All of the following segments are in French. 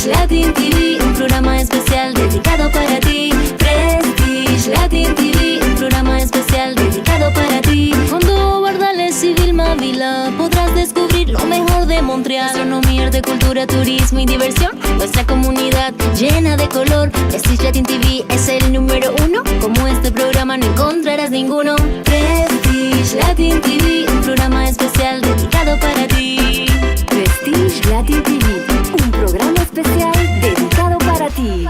Prestige Latin TV, un programa especial dedicado para ti. Prestige Latin TV, un programa especial dedicado para ti. Junto a Bardales y Vilma Ávila podrás descubrir lo mejor de Montreal. Gastronomía, arte, cultura, turismo y diversión. Nuestra comunidad llena de color. Prestige Latin TV es el número uno. Como este programa no encontrarás ninguno. Prestige Latin TV, un programa especial dedicado para ti. Prestige Latin TV, un programa especial dedicado para ti.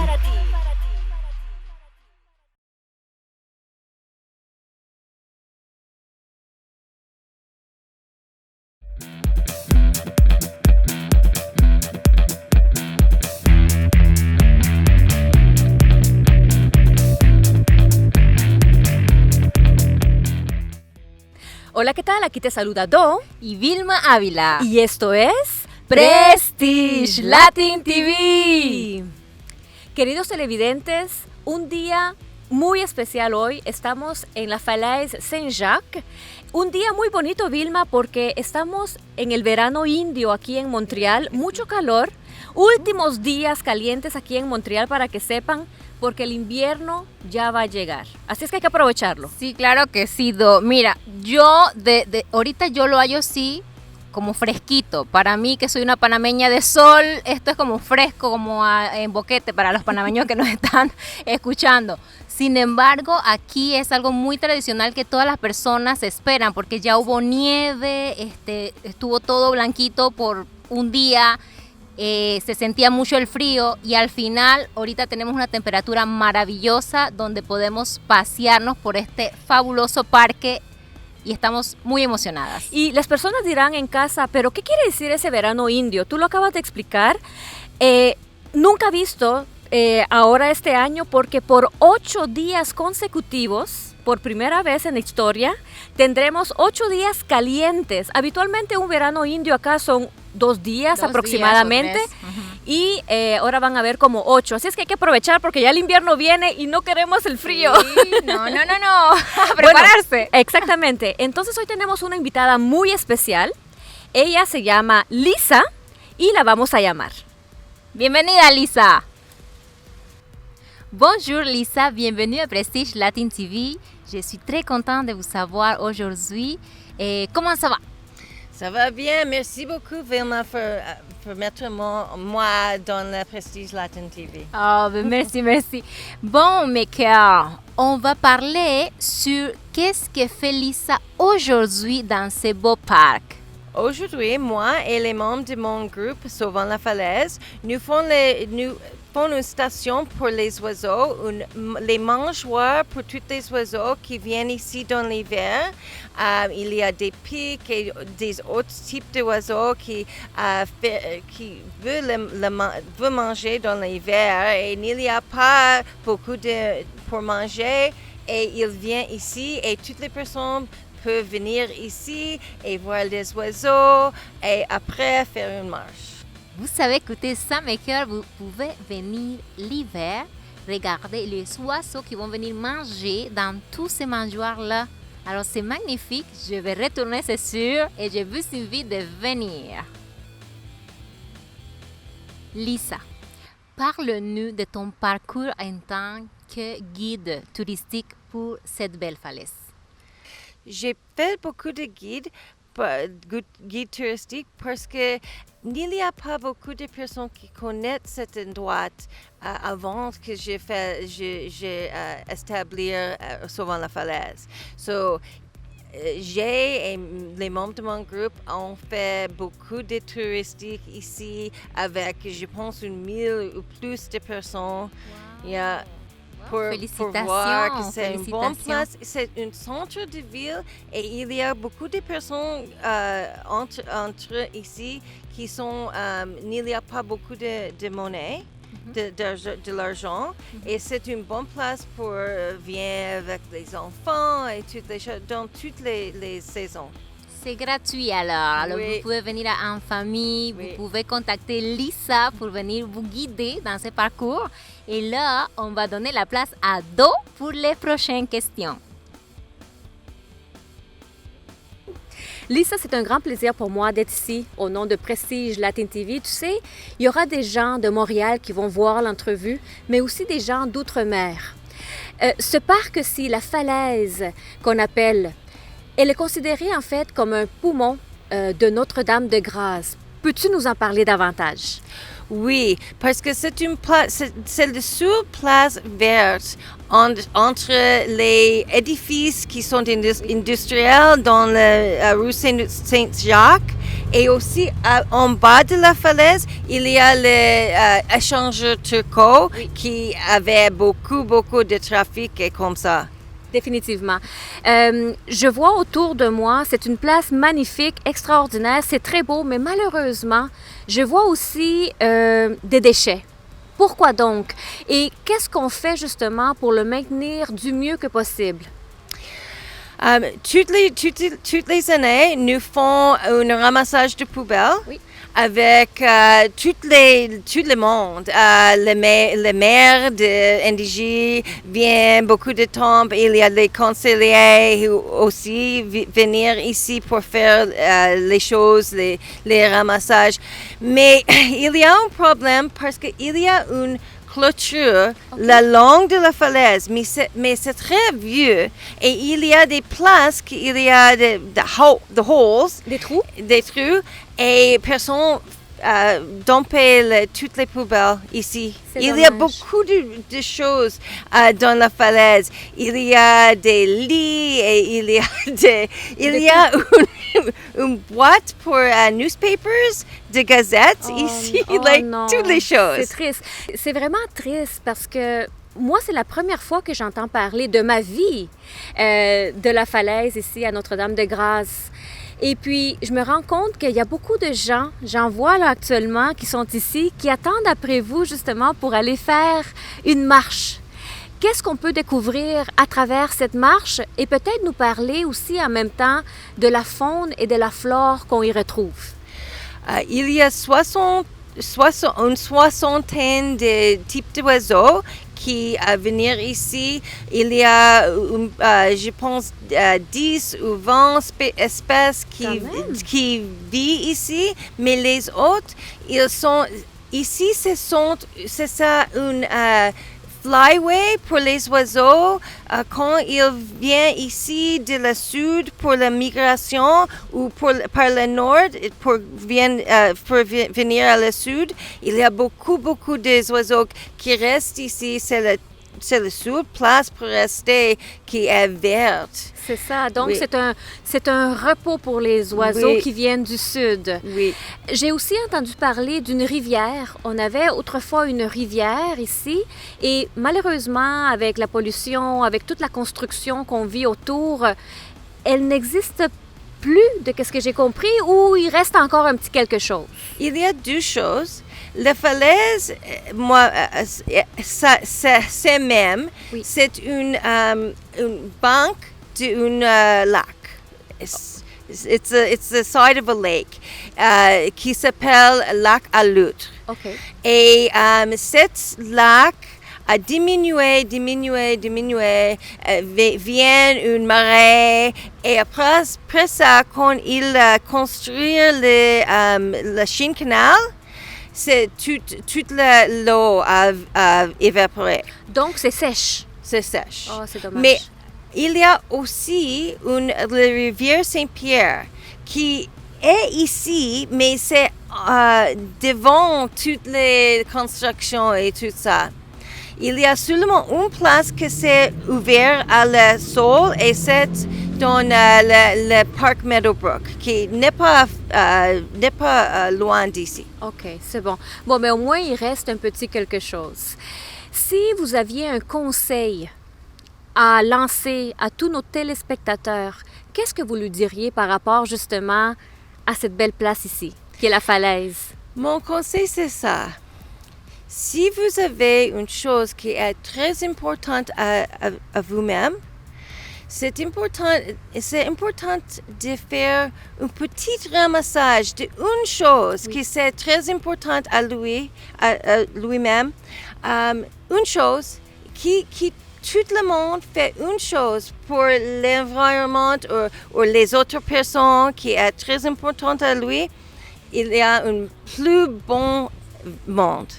Hola, ¿qué tal? Aquí te saluda Do y Vilma Ávila. y esto es Prestige Latin TV. Queridos televidentes, un día muy especial hoy. Estamos en la Falaise Saint-Jacques. Un día muy bonito, Vilma, porque estamos en el verano indio aquí en Montreal. Mucho calor. Últimos días calientes aquí en Montreal para que sepan, porque el invierno ya va a llegar. Así es que hay que aprovecharlo. Sí, claro que sí, Do. Mira, yo ahorita yo lo hallo sí como fresquito. Para mí, que soy una panameña de sol, esto es como fresco, como en boquete para los panameños que nos están escuchando. Sin embargo, aquí es algo muy tradicional que todas las personas esperan, porque ya hubo nieve, estuvo todo blanquito por un día. Se sentía mucho el frío y al final ahorita tenemos una temperatura maravillosa donde podemos pasearnos por este fabuloso parque y estamos muy emocionadas. Y las personas dirán en casa, ¿pero qué quiere decir ese verano indio? Tú lo acabas de explicar. Nunca he visto ahora este año, porque por 8 días consecutivos, por primera vez en la historia, tendremos 8 días calientes. Habitualmente un verano indio acá son 2 días aproximadamente. Y ahora van a ver como 8. Así es que hay que aprovechar porque ya el invierno viene y no queremos el frío. Sí, no. A prepararse. Bueno, exactamente. Entonces hoy tenemos una invitada muy especial. Ella se llama Lisa y la vamos a llamar. Bienvenida, Lisa. Bonjour Lisa, bienvenue à Prestige Latin TV. Je suis très contente de vous savoir aujourd'hui. Comment ça va? Ça va bien, merci beaucoup Vilma pour mettre moi dans la Prestige Latin TV. Oh, ben merci. Bon, mes cœurs, on va parler sur qu'est-ce que fait Lisa aujourd'hui dans ce beau parc. Aujourd'hui, moi et les membres de mon groupe Sauvant la Falaise, nous font une station pour les oiseaux, les mangeoires pour tous les oiseaux qui viennent ici dans l'hiver. Il y a des pics et des autres types d'oiseaux qui veulent manger dans l'hiver et il n'y a pas beaucoup pour manger et ils viennent ici et toutes les personnes peuvent venir ici et voir les oiseaux et après faire une marche. Vous savez, écoutez ça, mes cœurs, vous pouvez venir l'hiver, regarder les oiseaux qui vont venir manger dans tous ces mangeoires-là. Alors, c'est magnifique. Je vais retourner, c'est sûr, et je vous invite de venir. Lisa, parle-nous de ton parcours en tant que guide touristique pour cette belle falaise. J'ai fait beaucoup de guides touristiques parce que il n'y a pas beaucoup de personnes qui connaissent cet endroit avant que j'ai établi Sauvant la Falaise. So, j'ai et les membres de mon groupe ont fait beaucoup de touristiques ici avec, je pense, 1000 ou plus de personnes. Wow. Yeah. Pour voir que c'est une bonne place. C'est un centre de ville et il y a beaucoup de personnes entre ici qui sont, il n'y a pas beaucoup de monnaie, de l'argent. Et c'est une bonne place pour venir avec les enfants et toutes les choses, dans toutes les saisons. C'est gratuit alors. Oui. Vous pouvez venir en famille, Oui. vous pouvez contacter Lisa pour venir vous guider dans ce parcours. Et là, on va donner la place à Do pour les prochaines questions. Lisa, c'est un grand plaisir pour moi d'être ici au nom de Prestige Latin TV. Tu sais, il y aura des gens de Montréal qui vont voir l'entrevue, mais aussi des gens d'outre-mer. Ce parc-ci, la falaise qu'on appelle, elle est considérée en fait comme un poumon de Notre-Dame-de-Grâce. Peux-tu nous en parler davantage? Oui, parce que c'est la seule place verte entre les édifices qui sont industriels dans la rue Saint-Jacques et aussi en bas de la falaise, il y a l'échangeur Turcot qui avait beaucoup de trafic et comme ça. Définitivement. Je vois autour de moi, c'est une place magnifique, extraordinaire, c'est très beau, mais malheureusement, je vois aussi des déchets. Pourquoi donc? Et qu'est-ce qu'on fait justement pour le maintenir du mieux que possible? Toutes les années, nous faisons un ramassage de poubelles. Oui. Avec tout le monde. Le maire de NDJ vient beaucoup de temps. Il y a les conseillers aussi venir ici pour faire les choses, les ramassages. Mais il y a un problème parce qu'il y a une clôture le long de la falaise, mais c'est très vieux et il y a des places qu'il y a des holes, des trous et personne dumpait toutes les poubelles ici. Il y a beaucoup de choses dans la falaise. Il y a des lits et il y a une boîte pour newspapers, de gazettes ici, toutes les choses. C'est triste. C'est vraiment triste parce que moi, c'est la première fois que j'entends parler de ma vie de la falaise ici à Notre-Dame-de-Grâce. Et puis, je me rends compte qu'il y a beaucoup de gens, j'en vois là actuellement, qui sont ici, qui attendent après vous justement pour aller faire une marche. Qu'est-ce qu'on peut découvrir à travers cette marche et peut-être nous parler aussi en même temps de la faune et de la flore qu'on y retrouve? Il y a une soixantaine de types d'oiseaux qui venir ici. Il y a, je pense, 10 ou 20 espèces qui vivent ici, mais les autres, ils sont ici. C'est ça une flyway pour les oiseaux quand ils viennent ici de la sud pour la migration ou par le nord pour venir à la sud. Il y a beaucoup des oiseaux qui restent ici. C'est la seule place pour rester qui est verte. C'est ça. Donc, c'est un repos pour les oiseaux qui viennent du sud. Oui. J'ai aussi entendu parler d'une rivière. On avait autrefois une rivière ici et malheureusement, avec la pollution, avec toute la construction qu'on vit autour, elle n'existe plus de ce que j'ai compris ou il reste encore un petit quelque chose? Il y a deux choses. La falaise, moi, c'est même, c'est une banque d'un lac. It's the side of a lake qui s'appelle lac à l'outre. Okay. Et cet lac a diminué, vient une marée et après ça, quand il a construit la Chine Canal, c'est toute l'eau a évaporé. Donc, c'est sèche. C'est sèche. Oh, c'est dommage. Mais il y a aussi la rivière Saint-Pierre qui est ici, mais c'est devant toutes les constructions et tout ça. Il y a seulement une place que c'est ouvert à la sol et c'est dans le parc Meadowbrook, qui n'est pas loin d'ici. OK, c'est bon. Bon, mais au moins, il reste un petit quelque chose. Si vous aviez un conseil à lancer à tous nos téléspectateurs, qu'est-ce que vous lui diriez par rapport justement à cette belle place ici, qui est la falaise? Mon conseil, c'est ça. Si vous avez une chose qui est très importante à vous-même, c'est important de faire un petit ramassage d'une chose qui est très importante à lui-même. Une chose qui tout le monde fait une chose pour l'environnement ou les autres personnes qui est très importante à lui, il y a un plus bon monde.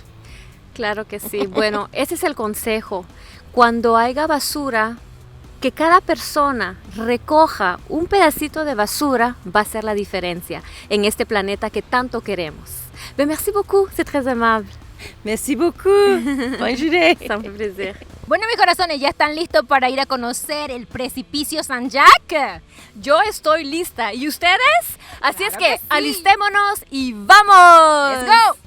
Claro que sí. Bueno, ese es el consejo. Cuando haya basura, que cada persona recoja un pedacito de basura va a ser la diferencia en este planeta que tanto queremos. Mais merci beaucoup, c'est très aimable. Merci beaucoup. Bonne journée. Ça me fait plaisir. Bueno, mis corazones, ¿ya están listos para ir a conocer el precipicio San Jacques? Yo estoy lista. ¿Y ustedes? Así es que sí. alistémonos y ¡vamos! ¡Let's go!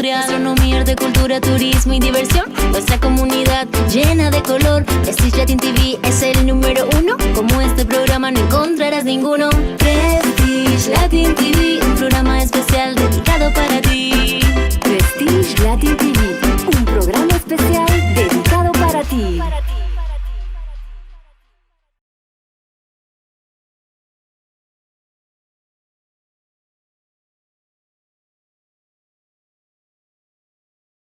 industrial, gastronomía, arte, cultura, turismo y diversión. Nuestra comunidad llena de color. Prestige Latin TV es el número 1. Como este programa no encontrarás ninguno. Prestige Latin TV.